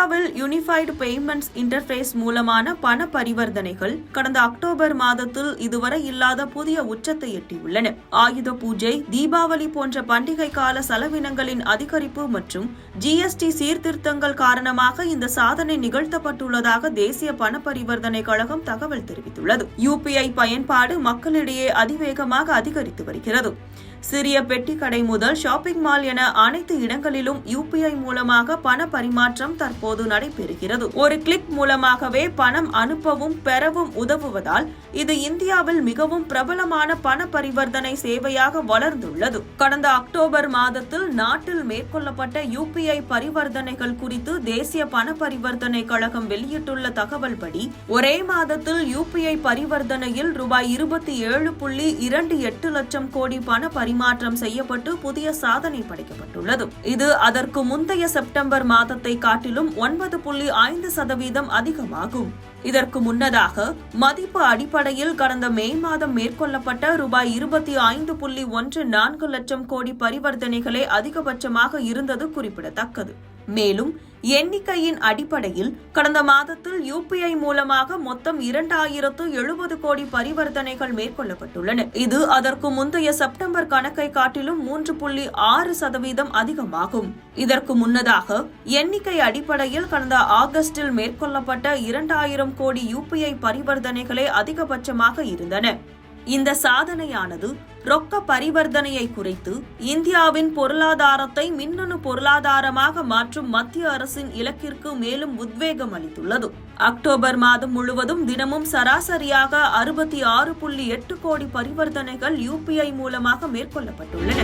இந்தியாவில் unified payments interface மூலமான பண பரிவர்த்தனைகள் கடந்த அக்டோபர் மாதத்தில் இதுவரை இல்லாத புதிய உச்சத்தை எட்டியுள்ளன. ஆயுத பூஜை, தீபாவளி போன்ற பண்டிகை கால செலவினங்களின் அதிகரிப்பு மற்றும் ஜிஎஸ்டி சீர்திருத்தங்கள் காரணமாக இந்த சாதனை நிகழ்த்தப்பட்டுள்ளதாக தேசிய பண பரிவர்த்தனை கழகம் தகவல் தெரிவித்துள்ளது. யுபிஐ பயன்பாடு மக்களிடையே அதிவேகமாக அதிகரித்து வருகிறது. சிறிய பெட்டி கடை முதல் ஷாப்பிங் மால் என அனைத்து இடங்களிலும் யுபிஐ மூலமாக பண பரிமாற்றம் தற்போது நடைபெறுகிறது. ஒரு கிளிக் மூலமாகவே பணம் அனுப்பவும் பெறவும் உதவுவதால் இது இந்தியாவில் மிகவும் பிரபலமான பண பரிவர்த்தனை சேவையாக வளர்ந்துள்ளது. கடந்த அக்டோபர் மாதத்தில் நாட்டில் மேற்கொள்ளப்பட்ட யுபிஐ பரிவர்த்தனைகள் குறித்து தேசிய பண பரிவர்த்தனை கழகம் வெளியிட்டுள்ள தகவல் படி ஒரே மாதத்தில் யுபிஐ பரிவர்த்தனையில் ரூபாய் 27.28 லட்சம் கோடி பண பரிமாற்றம் செய்யப்பட்டு புதிய சாதனை படைக்கப்பட்டுள்ளது. இது அதற்கு முந்தைய செப்டம்பர் மாதத்தை காட்டிலும் 9.5% அதிகமாகும். இதற்கு முன்னதாக மதிப்பு அடிப்படையில் கடந்த மே மாதம் மேற்கொள்ளப்பட்ட ரூபாய் 25.14 லட்சம் கோடி பரிவர்த்தனைகளே அதிகபட்சமாக இருந்தது குறிப்பிடத்தக்கது. மேலும் எண்ணிக்கையின் அடிப்படையில் கடந்த மாதத்தில் யுபிஐ மூலமாக மொத்தம் 2070 கோடி பரிவர்த்தனைகள் மேற்கொள்ளப்பட்டுள்ளன. இது அதற்கு முந்தைய செப்டம்பர் கணக்கை காட்டிலும் 3.6% அதிகமாகும். இதற்கு முன்னதாக எண்ணிக்கை அடிப்படையில் கடந்த ஆகஸ்டில் மேற்கொள்ளப்பட்ட 2000 கோடி யுபிஐ பரிவர்த்தனைகளே அதிகபட்சமாக இருந்தன. இந்த சாதனையானது ரொக்க பரிவர்த்தனையை குறைத்து இந்தியாவின் பொருளாதாரத்தை மின்னணு பொருளாதாரமாக மாற்றும் மத்திய அரசின் இலக்கிற்கு மேலும் உத்வேகம் அளித்துள்ளது. அக்டோபர் மாதம் முழுவதும் தினமும் சராசரியாக 66.8 கோடி பரிவர்த்தனைகள் யுபிஐ மூலமாக மேற்கொள்ளப்பட்டுள்ளன.